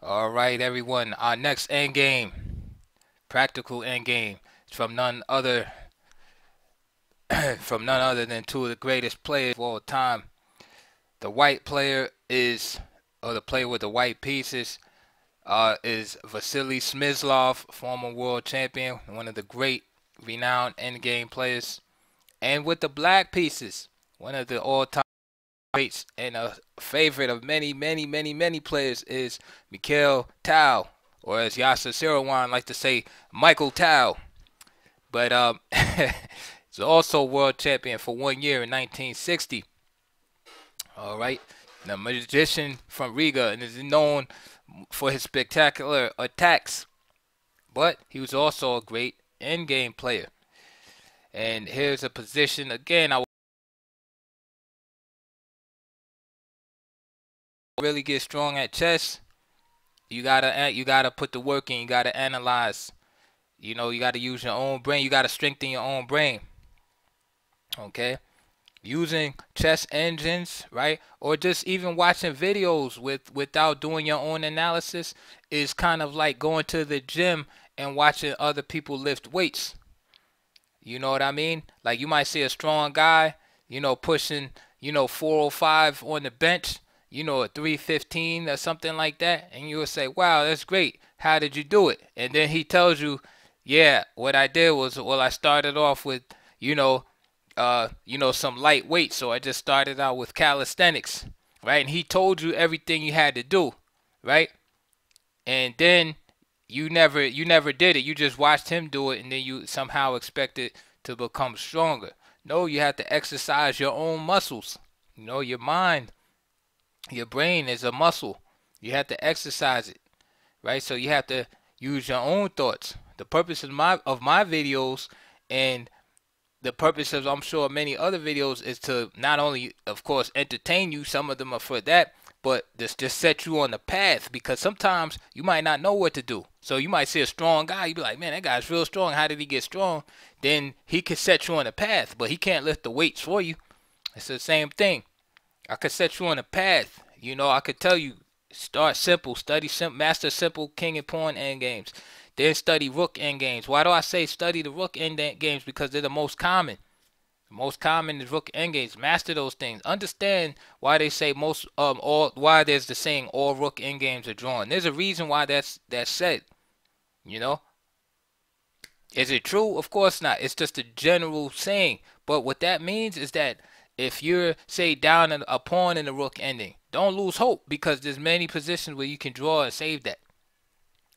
All right, everyone. Our next end game, practical end game, is from none other than two of the greatest players of all time. The white player is, or the player with the white pieces, is Vasily Smyslov, former world champion, one of the great, renowned end game players. And with the black pieces, one of the all-time greats and a favorite of many, many, many, many players is Mikhail Tal, or as Yasser Serouan like to say, Michael Tal. But he's also world champion for 1 year in 1960. All right, the magician from Riga and is known for his spectacular attacks, but he was also a great end-game player. And here's a position again. I really get strong at chess. You gotta put the work in. You gotta analyze. You gotta use your own brain. You gotta strengthen your own brain. Okay, using chess engines, right, or just even watching videos without doing your own analysis is kind of like going to the gym and watching other people lift weights. You know what I mean? Like you might see a strong guy, pushing, 405 on the bench, a 315 or something like that, and you'll say, "Wow, that's great. How did you do it?" And then he tells you, "Yeah, what I did was, well, I started off with, you know, some light weight, so I just started out with calisthenics, right?" And he told you everything you had to do, right? And then you never did it. You just watched him do it, and then you somehow expected to become stronger. No, you have to exercise your own muscles. Your mind, your brain is a muscle. You have to exercise it, right? So you have to use your own thoughts. The purpose of my videos and the purpose of, I'm sure, many other videos is to not only, of course, entertain you. Some of them are for that, but this just set you on the path, because sometimes you might not know what to do. So you might see a strong guy, you be like, "Man, that guy's real strong. How did he get strong?" Then he could set you on the path, but he can't lift the weights for you. It's the same thing. I could set you on a path. I could tell you, start simple, study simple, master simple king and pawn end games. Then study rook end games. Why do I say study the rook end games? Because they're the most common. The most common is rook end games. Master those things. Understand why they say why there's the saying all rook end games are drawn. There's a reason why that's said. You know, is it true? Of course not. It's just a general saying. But what that means is that if you're, say, down a pawn in the rook ending, don't lose hope, because there's many positions where you can draw and save that.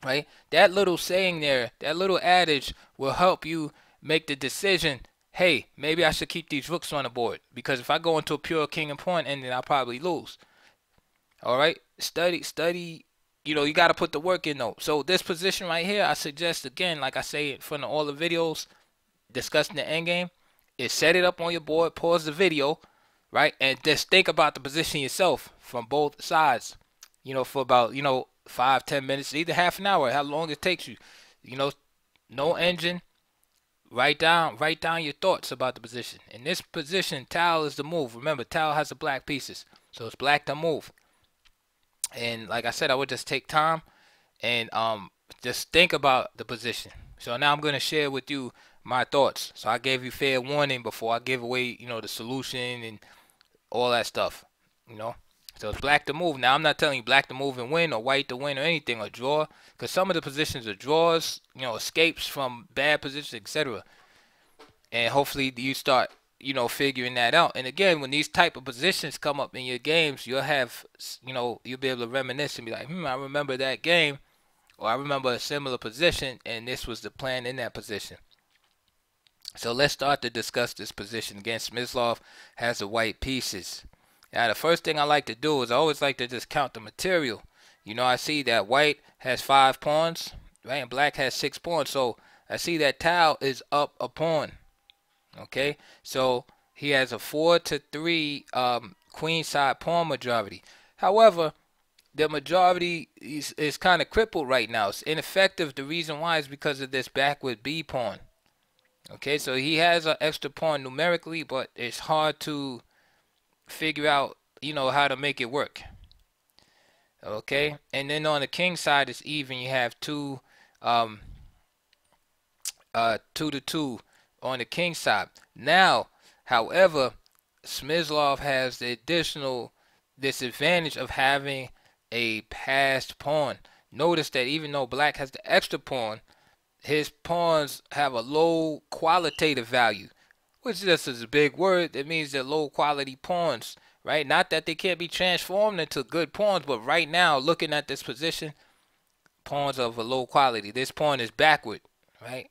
Right? That little saying there, that little adage will help you make the decision. Hey, maybe I should keep these rooks on the board, because if I go into a pure king and pawn ending, I'll probably lose. All right, study. You got to put the work in though. So this position right here, I suggest, again, like I say in front of all the videos discussing the end game, is set it up on your board, pause the video, right, and just think about the position yourself from both sides. For about 5-10 minutes, either half an hour, how long it takes you. You know, no engine. Write down your thoughts about the position. In this position, Tal is the move. Remember, Tal has the black pieces, so it's black to move. And like I said, I would just take time and just think about the position. So now I'm gonna share with you my thoughts. So I gave you fair warning before I give away, the solution and all that stuff. You know. So it's black to move. Now I'm not telling you black to move and win, or white to win, or anything, or draw, because some of the positions are draws, escapes from bad positions, etc. And hopefully you start, figuring that out. And again, when these type of positions come up in your games, you'll have, you'll be able to reminisce and be like, I remember that game, or I remember a similar position, and this was the plan in that position. So let's start to discuss this position. Again, Smyslov has the white pieces. Now, the first thing I like to do is I always like to just count the material. I see that white has 5 pawns, right, and black has 6 pawns. So I see that Tal is up a pawn. Okay, so he has a 4-3 queen side pawn majority. However, the majority is kind of crippled right now. It's ineffective. The reason why is because of this backward B pawn. Okay, so he has an extra pawn numerically, but it's hard to figure out, how to make it work. Okay, and then on the king side it's even. You have um, 2 to 2 on the king side. Now, however, Smyslov has the additional disadvantage of having a passed pawn. Notice that even though black has the extra pawn, his pawns have a low qualitative value, which just is a big word. It means they're low quality pawns, right? Not that they can't be transformed into good pawns, but right now, looking at this position, pawns of a low quality. This pawn is backward, right?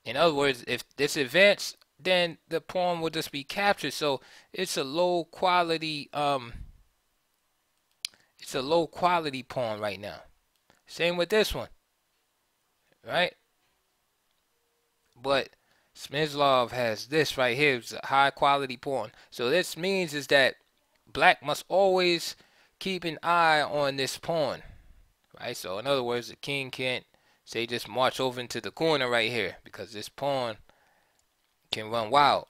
In other words, if this advanced, then the pawn will just be captured. So it's a low quality, it's a low quality pawn right now. Same with this one, right? But Smyslov has this right here. It's a high quality pawn. So this means is that black must always keep an eye on this pawn, right? So in other words, the king can't say just march over into the corner right here because this pawn can run wild.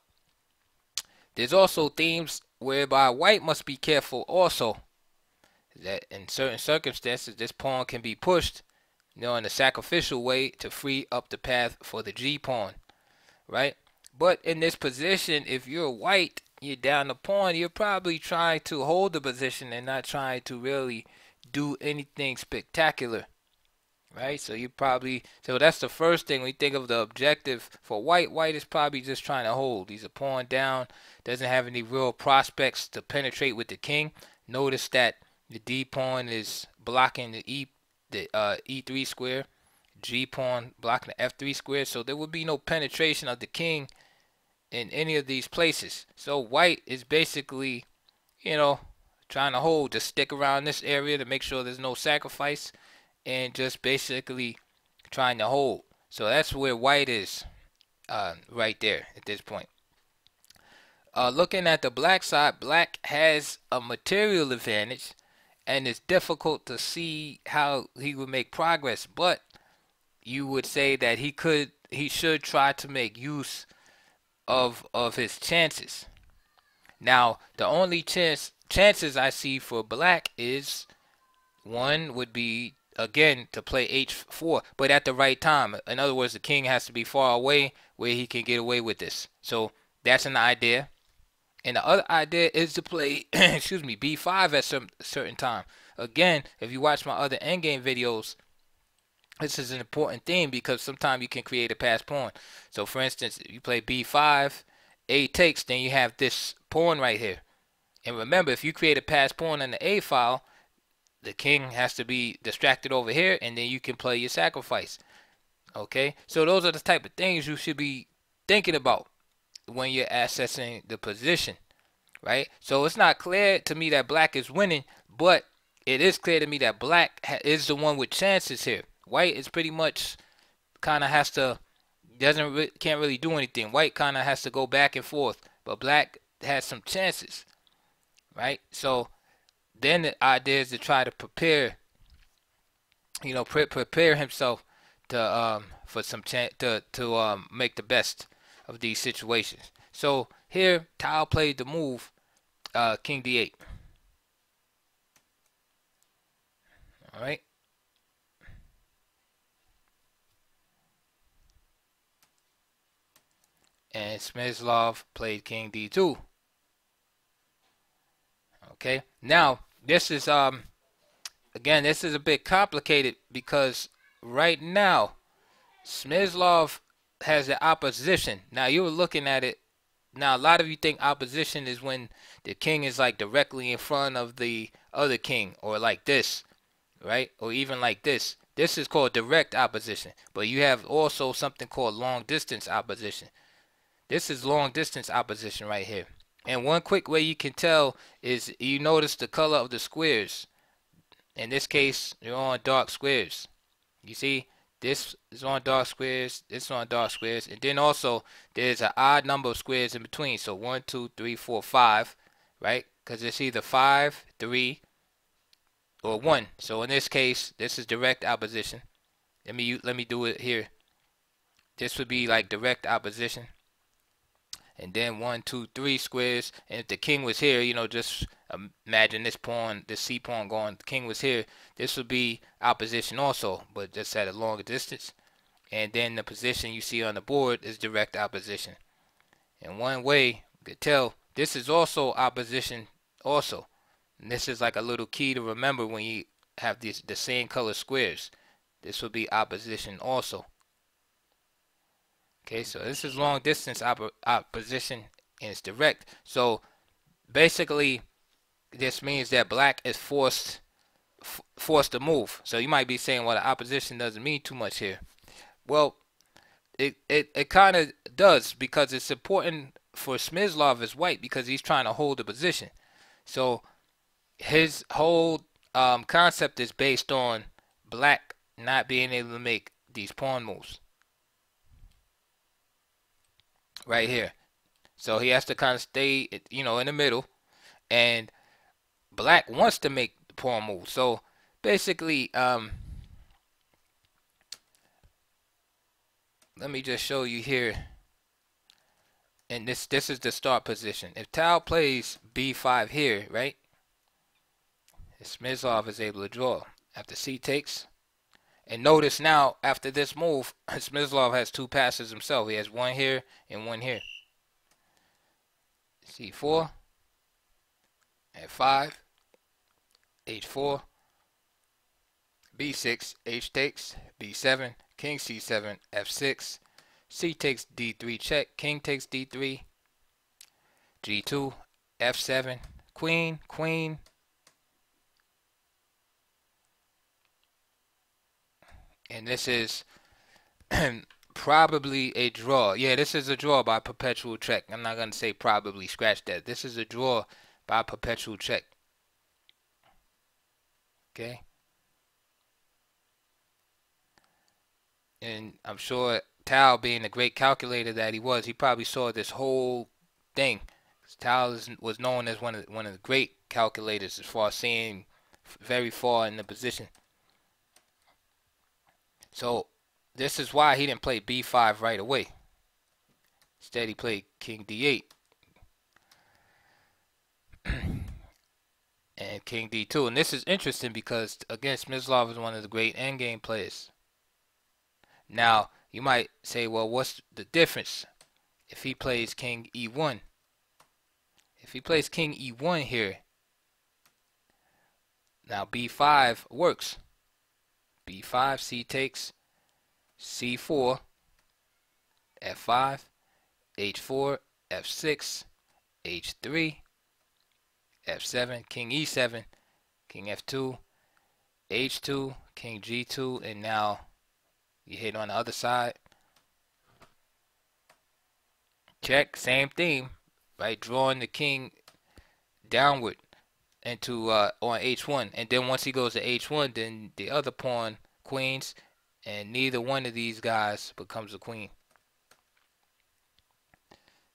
There's also themes whereby white must be careful also that in certain circumstances this pawn can be pushed, in a sacrificial way to free up the path for the G pawn, right? But in this position, if you're white, you're down the pawn, you're probably trying to hold the position and not trying to really do anything spectacular, right? So that's the first thing. When you think of the objective for white, white is probably just trying to hold. He's a pawn down, doesn't have any real prospects to penetrate with the king. Notice that the D pawn is blocking the E3 square, G pawn blocking the F3 square, so there would be no penetration of the king in any of these places. So white is basically, trying to hold, just stick around this area to make sure there's no sacrifice, and just basically trying to hold. So that's where white is right there at this point. Looking at the black side, black has a material advantage, and it's difficult to see how he would make progress. But you would say that he should try to make use of his chances. Now, the only chances I see for black is one would be again to play h4, but at the right time. In other words, the king has to be far away where he can get away with this. So that's an idea. And the other idea is to play, excuse me, b5 at some certain time. Again, if you watch my other endgame videos, this is an important thing because sometimes you can create a passed pawn. So for instance, if you play b5, a takes, then you have this pawn right here. And remember, if you create a passed pawn in the a file, the king has to be distracted over here, and then you can play your sacrifice. Okay, so those are the type of things you should be thinking about when you're assessing the position, right? So it's not clear to me that black is winning, but it is clear to me that black is the one with chances here. White is pretty much kind of has to can't really do anything. White kind of has to go back and forth, but black has some chances, right? So then the idea is to try to prepare, prepare himself to for some chance to make the best of these situations. So here, Tao played the move King D8. All right. And Smyslov played King D2. Okay. Now this is again, this is a bit complicated because right now Smyslov has the opposition. Now you were looking at it. Now a lot of you think opposition is when the king is like directly in front of the other king, or like this, right? Or even like this. This is called direct opposition. But you have also something called long distance opposition. This is long distance opposition right here. And one quick way you can tell is you notice the color of the squares. In this case, you're on dark squares. You see, this is on dark squares, this is on dark squares, and then also there's an odd number of squares in between. So 1, 2, 3, 4, 5, right? Because it's either 5, 3, or 1. So in this case, this is direct opposition. Let me do it here. This would be like direct opposition. and then 1, 2, 3 squares. And if the king was here, you know, just imagine this pawn, this c pawn going, the king was here, this would be opposition also, but just at a longer distance. And then the position you see on the board is direct opposition. And one way you could tell, this is also opposition also. And this is like a little key to remember when you have the same color squares. This will be opposition also. Okay, so this is long distance opposition and it's direct. So basically, this means that black is forced to move. So you might be saying, well, the opposition doesn't mean too much here. Well, it kind of does, because it's important for Smyslov as white because he's trying to hold the position. So his whole concept is based on black not being able to make these pawn moves right here. So he has to kind of stay, you know, in the middle, and black wants to make the pawn move. So basically, let me just show you here. And this is the start position. If Tau plays b5 here, right? Smyslov is able to draw after c takes. And notice now, after this move, Smyslov has two passes himself. He has one here and one here. c4, f5, h4, b6, h takes, b7, king c7, f6, c takes d3 check, king takes d3, g2, f7, queen, queen, and this is probably a draw. Yeah, this is a draw by perpetual check. I'm not going to say probably, scratch that. This is a draw by perpetual check. Okay? And I'm sure Tao, being the great calculator that he was, he probably saw this whole thing. Tao was known as one of the great calculators as far as seeing very far in the position. So this is why he didn't play b5 right away. Instead, he played king d8 and king d2. And this is interesting because, again, Smyslov is one of the great endgame players. Now, you might say, well, what's the difference if he plays king e1? If he plays king e1 here, now b5 works. b5, c takes, c4, f5, h4, f6, h3, f7, king e7, king f2, h2, king g2, and now you hit on the other side. Check, same theme, right? Drawing the king downward into on h1, and then once he goes to h1, then the other pawn queens, and neither one of these guys becomes a queen,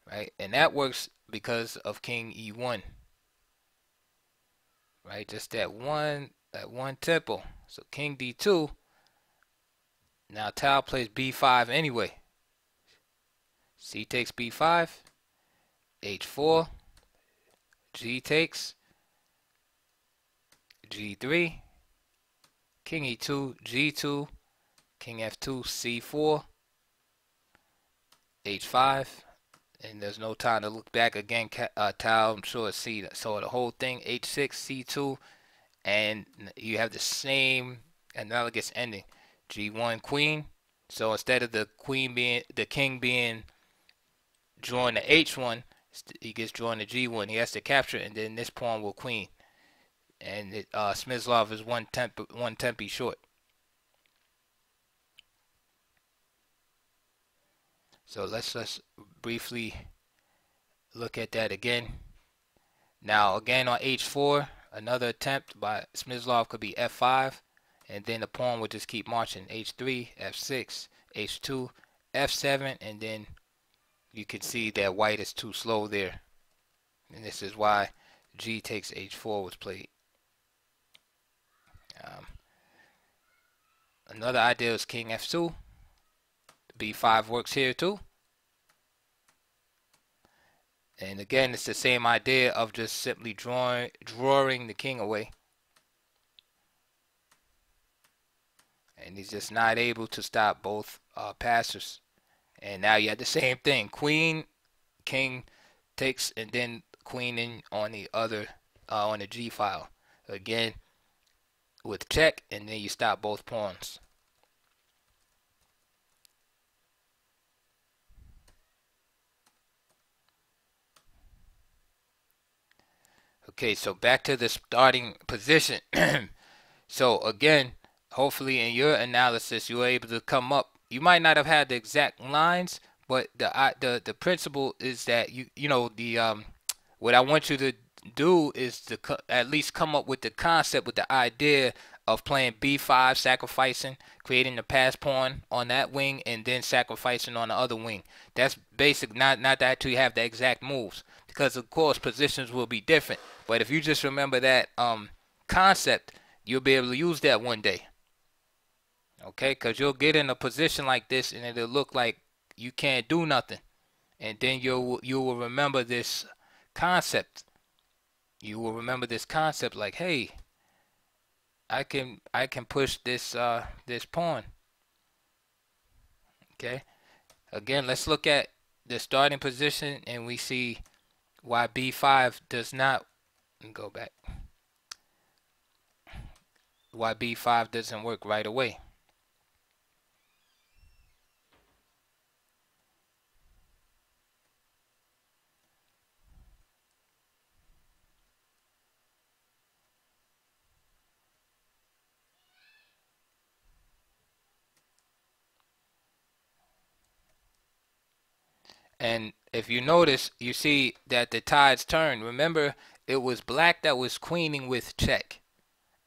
right? And that works because of king e1, right? Just that one tempo. So king d2. Now Tau plays b5 anyway. C takes b5, h4, g takes, g3, king e2, g2, king f2, c4, h5, and there's no time to look back again. Tau, I'm sure, saw the whole thing, h6, c2, and you have the same analogous ending. g1 queen. So instead of the king being drawn to h1, he gets drawn to g1. He has to capture it, and then this pawn will queen. And Smyslov is one tempi short. So let's briefly look at that again. Now again on h4, another attempt by Smyslov could be f5, and then the pawn would just keep marching. h3, f6, h2, f7, and then you can see that white is too slow there. And this is why g takes h4 was played. Another idea is king f2. b5 works here too. And again, it's the same idea of just simply drawing the king away. And he's just not able to stop both passers. And now you have the same thing. Queen, king takes, and then queen in on the other, on the G file. Again, with check, and then you stop both pawns. Okay, so back to the starting position. So again, hopefully in your analysis you were able to come up. You might not have had the exact lines, but the principle is that you know the what I want you to do is to at least come up with the concept, with the idea of playing b5, sacrificing, creating the pass pawn on that wing, and then sacrificing on the other wing. That's basic. Not that you have the exact moves, because of course positions will be different. But if you just remember that concept, you'll be able to use that one day. Okay, because you'll get in a position like this, and it'll look like you can't do nothing, and then you will remember this concept. You will remember this concept like, hey, I can push this pawn. Okay. Again, let's look at the starting position, and we see why b5 does not go back. Why b5 doesn't work right away. And if you notice, you see that the tides turn. Remember, it was black that was queening with check,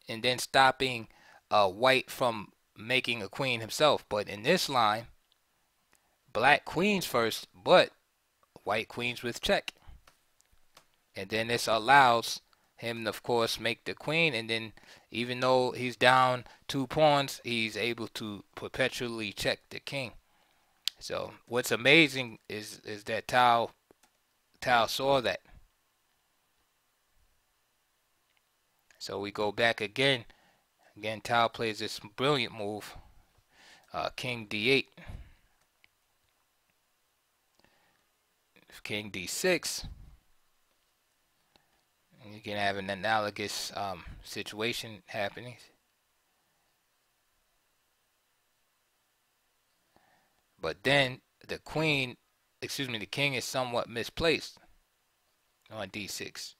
and then stopping white from making a queen himself. But in this line, black queens first, but white queens with check. And then this allows him to, of course, make the queen. And then even though he's down 2 pawns, he's able to perpetually check the king. So what's amazing is that Tao saw that. So we go back again. Again, Tao plays this brilliant move, King D8, King D6. And you can have an analogous situation happening. But then the queen, excuse me, the king is somewhat misplaced on D6.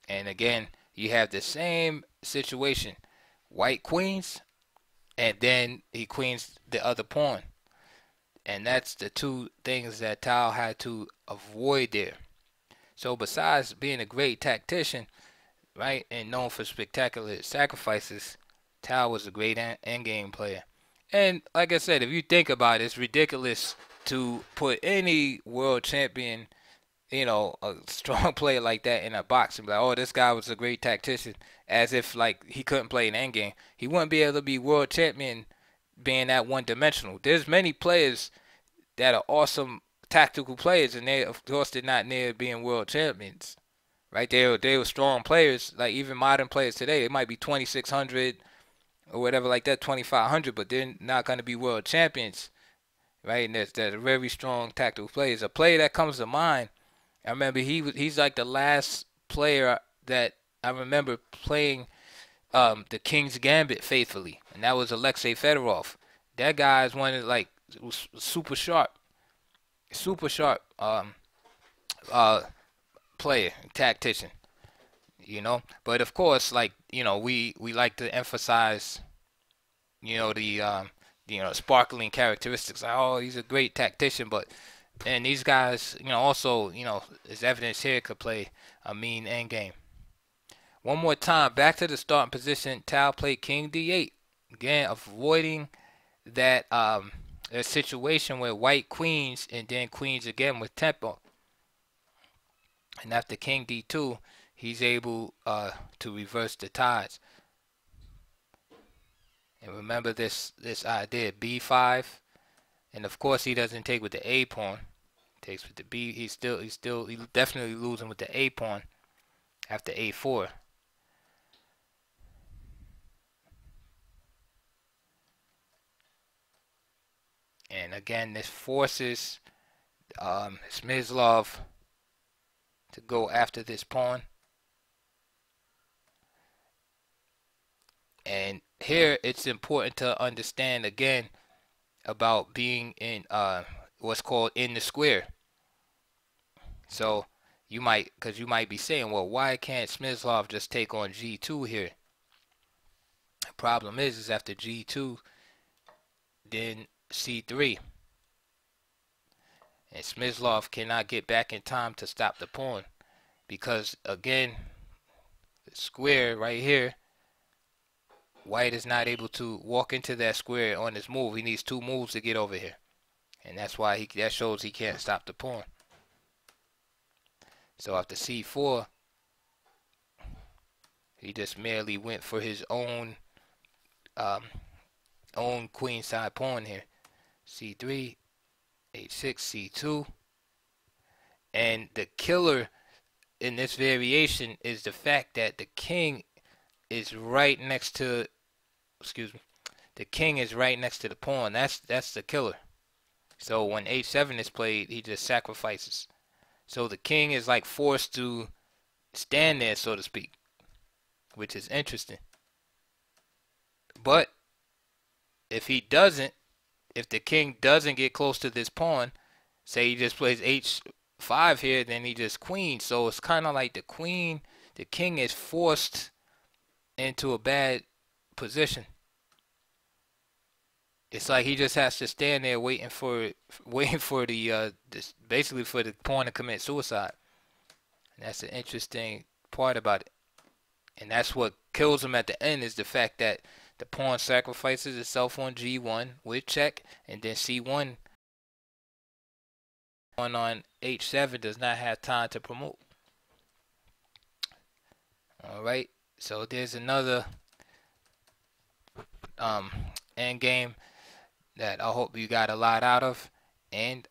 And again, you have the same situation. White queens, and then he queens the other pawn. And that's the two things that Tao had to avoid there. So besides being a great tactician, right, and known for spectacular sacrifices, Tao was a great endgame player. And like I said, if you think about it, it's ridiculous to put any world champion, you know, a strong player like that in a box and be like, oh, this guy was a great tactician, as if like he couldn't play an endgame. He wouldn't be able to be world champion being that one dimensional. There's many players that are awesome tactical players, and they, of course, they're not near being world champions. Right? They were strong players. Like even modern players today, it might be 2,600 or whatever like that, 2,500, but they're not going to be world champions. Right? And there's very strong tactical players. A player that comes to mind, I remember he's like the last player that I remember playing the King's Gambit faithfully, and that was Alexei Fedorov. That guy is one of like was super sharp uh, player, tactician. You know, but of course, like you know, we like to emphasize, you know, the sparkling characteristics. Like, oh, he's a great tactician, but and these guys, you know, also, you know, as evidence here, could play a mean end game. One more time, back to the starting position. Tao played King D8 again, avoiding that a situation where white queens and then queens again with tempo. And after King D2, he's able to reverse the tides. And remember this idea, b5, and of course he doesn't take with the a pawn. He takes with the b. He's definitely losing with the a pawn after a4. And again, this forces Smyslov to go after this pawn. And here it's important to understand again about being in what's called in the square. So you might be saying, well, why can't Smyslov just take on g2 here? The problem is after g2, then c3, and Smyslov cannot get back in time to stop the pawn, because again, the square right here, white is not able to walk into that square on his move. He needs 2 moves to get over here, and that's why that shows he can't stop the pawn. So after c4, he just merely went for his own queenside pawn here. c3, h6, c2, and the killer in this variation is the fact that the king is right next to, the king is right next to the pawn. That's the killer. So when h7 is played, he just sacrifices. So the king is like forced to stand there, so to speak, which is interesting. But if the king doesn't get close to this pawn, say he just plays h5 here, then he just queens. So it's kind of like the king is forced into a bad position. It's like he just has to stand there waiting for the basically for the pawn to commit suicide. And that's the interesting part about it. And that's what kills him at the end, is the fact that the pawn sacrifices itself on g1 with check, and then c1 on h7 does not have time to promote. Alright, so there's another endgame that I hope you got a lot out of. And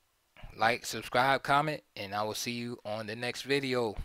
like, subscribe, comment, and I will see you on the next video.